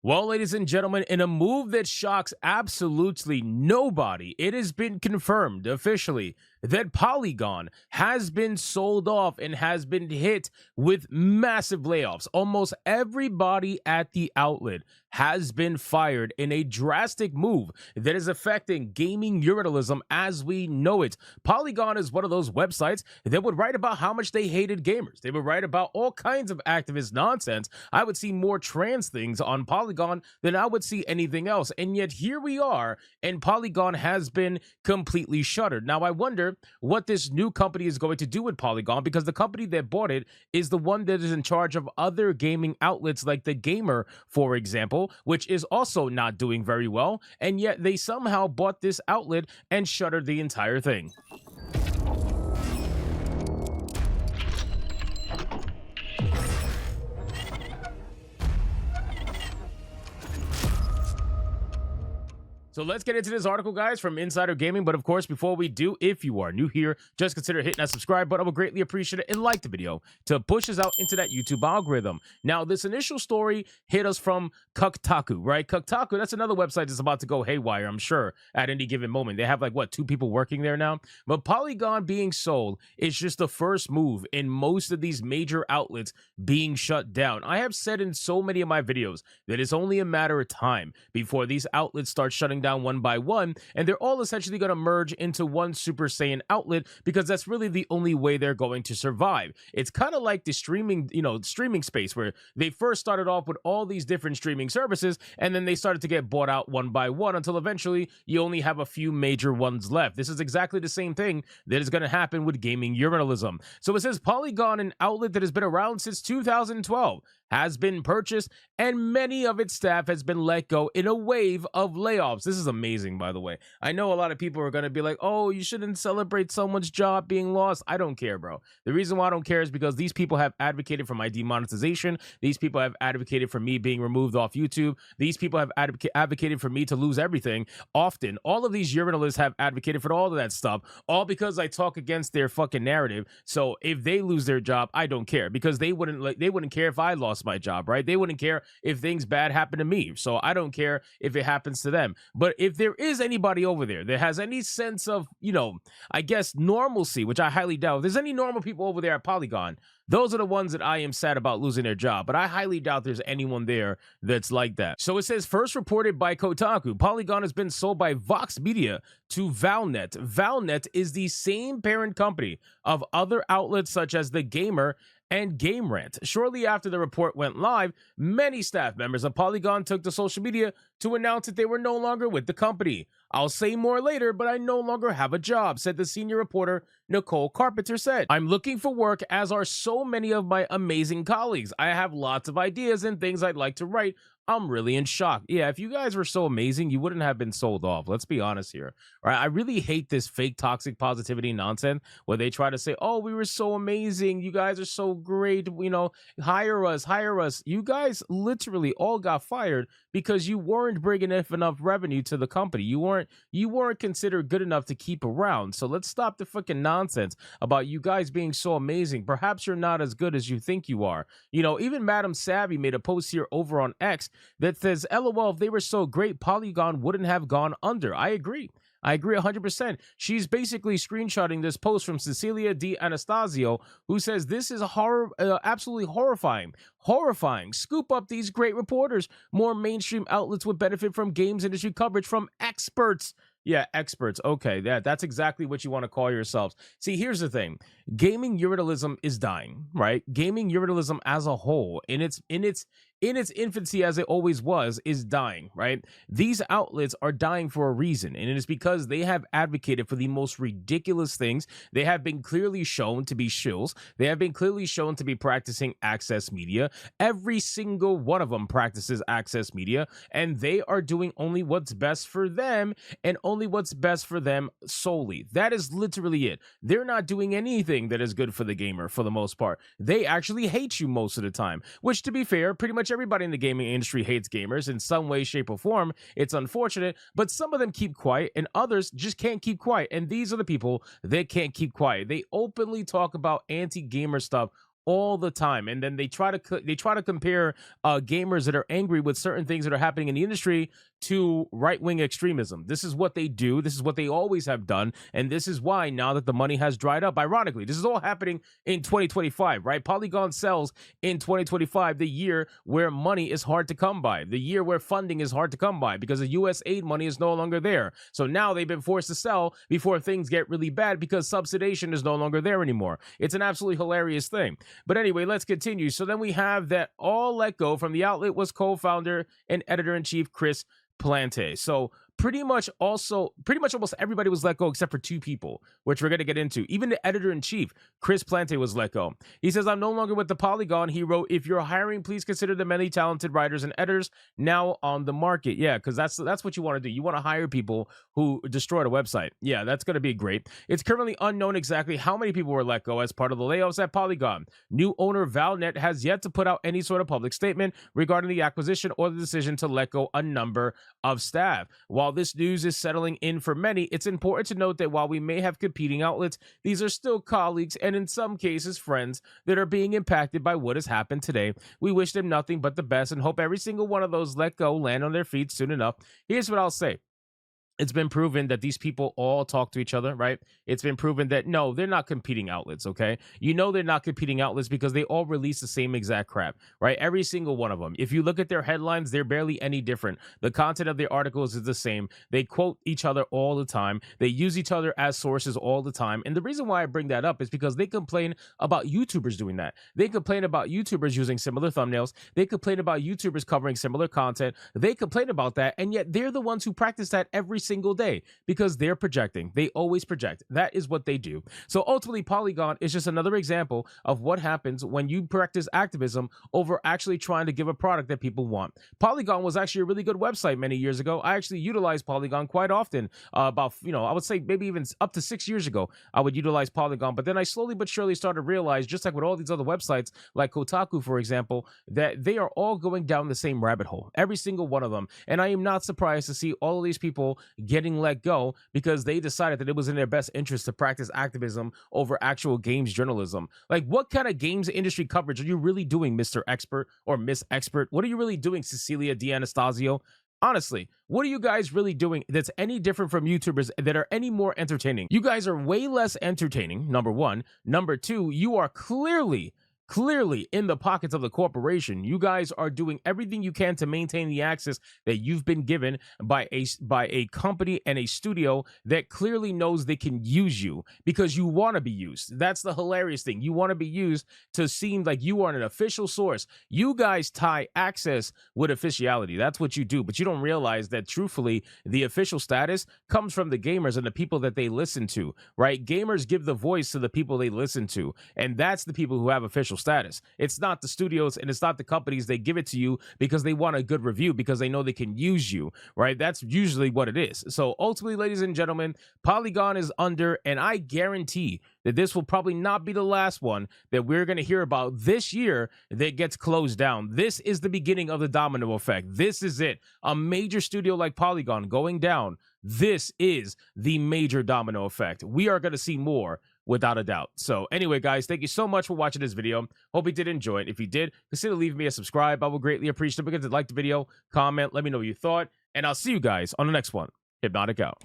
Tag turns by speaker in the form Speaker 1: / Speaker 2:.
Speaker 1: Well, ladies and gentlemen, in a move that shocks absolutely nobody, it has been confirmed officially that Polygon has been sold off and has been hit with massive layoffs. Almost everybody at the outlet has been fired in a drastic move that is affecting gaming journalism as we know it. Polygon is one of those websites that would write about how much they hated gamers. They would write about all kinds of activist nonsense. I would see more trans things on Polygon than I would see anything else. And yet here we are, and Polygon has been completely shuttered. Now, I wonder what this new company is going to do with Polygon, because the company that bought it is the one that is in charge of other gaming outlets like The Gamer, for example, which is also not doing very well. And yet they somehow bought this outlet and shuttered the entire thing. So let's get into this article, guys, from Insider Gaming. But of course, before we do, if you are new here, just consider hitting that subscribe button. I would greatly appreciate it, and like the video to push us out into that YouTube algorithm. Now, this initial story hit us from Hypnotic, right? Hypnotic, that's another website that's about to go haywire, I'm sure, at any given moment. They have like, what, 2 people working there now? But Polygon being sold is just the first move in most of these major outlets being shut down. I have said in so many of my videos that it's only a matter of time before these outlets start shutting down one by one, and they're all essentially going to merge into one Super Saiyan outlet, because that's really the only way they're going to survive. It's kind of like the streaming, streaming space, where they first started off with all these different streaming services, and then they started to get bought out one by one until eventually you only have a few major ones left. This is exactly the same thing that is going to happen with gaming journalism. So it says Polygon, an outlet that has been around since 2012, has been purchased, and many of its staff has been let go in a wave of layoffs. This is amazing, by the way. I know a lot of people are going to be like, oh, you shouldn't celebrate someone's job being lost. I don't care, bro. The reason why I don't care is because these people have advocated for my demonetization. These people have advocated for me being removed off YouTube. These people have advocated for me to lose everything. Often, all of these journalists have advocated for all of that stuff, all because I talk against their fucking narrative. So if they lose their job, I don't care, because they wouldn't care if I lost my job, right? They wouldn't care if things bad happen to me, so I don't care if it happens to them. But if there is anybody over there that has any sense of, I guess, normalcy, which I highly doubt, if there's any normal people over there at Polygon, those are the ones that I am sad about losing their job. But I highly doubt there's anyone there that's like that. So it says, first reported by Kotaku, Polygon has been sold by Vox Media to Valnet. Valnet is the same parent company of other outlets such as The Gamer and Game Rant. Shortly after the report went live, many staff members of Polygon took to social media to announce that they were no longer with the company. I'll say more later, but I no longer have a job, said the senior reporter Nicole Carpenter said. I'm looking for work, as are so many of my amazing colleagues. I have lots of ideas and things I'd like to write. I'm really in shock. Yeah, if you guys were so amazing, you wouldn't have been sold off. Let's be honest here. All right, I really hate this fake toxic positivity nonsense where they try to say, oh, we were so amazing. You guys are so great. Hire us, hire us. You guys literally all got fired because you weren't bringing enough revenue to the company. You weren't considered good enough to keep around. So let's stop the freaking nonsense about you guys being so amazing. Perhaps you're not as good as you think you are. Even Madam Savvy made a post here over on X that says, LOL, if they were so great, Polygon wouldn't have gone under. I agree 100%. She's basically screenshotting this post from Cecilia D. Anastasio, who says, this is absolutely horrifying. Scoop up these great reporters. More mainstream outlets would benefit from games industry coverage from experts. Yeah, experts. Okay, that's exactly what you want to call yourselves. See, here's the thing. Gaming journalism is dying, right? Gaming journalism as a whole, in its infancy, as it always was, is dying, right? These outlets are dying for a reason, and it is because they have advocated for the most ridiculous things. They have been clearly shown to be shills. They have been clearly shown to be practicing access media. Every single one of them practices access media, and they are doing only what's best for them, and only what's best for them solely. That is literally it. They're not doing anything that is good for the gamer for the most part. They actually hate you most of the time, which, to be fair, pretty much everybody in the gaming industry hates gamers in some way, shape, or form. It's unfortunate, but some of them keep quiet and others just can't keep quiet. And these are the people that can't keep quiet. They openly talk about anti-gamer stuff all the time, and then they try to compare gamers that are angry with certain things that are happening in the industry to right-wing extremism. This is what they do. This is what they always have done, and this is why now that the money has dried up, ironically, this is all happening in 2025, right? Polygon sells in 2025, the year where money is hard to come by, the year where funding is hard to come by because the US aid money is no longer there. So now they've been forced to sell before things get really bad because subsidization is no longer there anymore. It's an absolutely hilarious thing. But anyway, let's continue. So then we have that all let go from the outlet was co-founder and editor-in-chief Chris Plante. So pretty much almost everybody was let go except for two people, which we're going to get into. Even the editor-in-chief, Chris Plante, was let go. He says, I'm no longer with the Polygon. He wrote, if you're hiring, please consider the many talented writers and editors now on the market. Yeah, because that's what you want to do. You want to hire people who destroyed a website. Yeah, that's going to be great. It's currently unknown exactly how many people were let go as part of the layoffs at Polygon. New owner Valnet has yet to put out any sort of public statement regarding the acquisition or the decision to let go a number of staff. While this news is settling in for many, it's important to note that while we may have competing outlets, these are still colleagues and in some cases friends that are being impacted by what has happened today. We wish them nothing but the best and hope every single one of those let go land on their feet soon enough. Here's what I'll say. It's been proven that these people all talk to each other, right? It's been proven that, no, they're not competing outlets, okay? You know they're not competing outlets because they all release the same exact crap, right? Every single one of them. If you look at their headlines, they're barely any different. The content of their articles is the same. They quote each other all the time. They use each other as sources all the time. And the reason why I bring that up is because they complain about YouTubers doing that. They complain about YouTubers using similar thumbnails. They complain about YouTubers covering similar content. They complain about that, and yet they're the ones who practice that every single day because they're projecting. They always project. That is what they do. So ultimately, Polygon is just another example of what happens when you practice activism over actually trying to give a product that people want. Polygon was actually a really good website many years ago. I actually utilized Polygon quite often. I would say maybe even up to 6 years ago, I would utilize Polygon. But then I slowly but surely started to realize, just like with all these other websites, like Kotaku, for example, that they are all going down the same rabbit hole. Every single one of them. And I am not surprised to see all of these people getting let go because they decided that it was in their best interest to practice activism over actual games journalism. Like, what kind of games industry coverage are you really doing, Mr. Expert or Miss Expert? What are you really doing, Cecilia D'Anastasio? Honestly, what are you guys really doing that's any different from YouTubers that are any more entertaining? You guys are way less entertaining, number one. Number two, you are clearly in the pockets of the corporation. You guys are doing everything you can to maintain the access that you've been given by a company and a studio that clearly knows they can use you because you want to be used. That's the hilarious thing. You want to be used to seem like you are an official source. You guys tie access with officiality. That's what you do, but you don't realize that truthfully, the official status comes from the gamers and the people that they listen to, right? Gamers give the voice to the people they listen to, and that's the people who have official status. It's not the studios and it's not the companies. They give it to you because they want a good review, because they know they can use you, right? That's usually what it is. So ultimately, ladies and gentlemen, Polygon is under, and I guarantee that this will probably not be the last one that we're going to hear about this year that gets closed down. This is the beginning of the domino effect. This is it. A major studio like Polygon going down. This is the major domino effect. We are going to see more without a doubt. So anyway, guys, thank you so much for watching this video. Hope you did enjoy it. If you did, consider leaving me a subscribe. I will greatly appreciate it. Because like the video, comment, let me know what you thought, and I'll see you guys on the next one. Hypnotic out.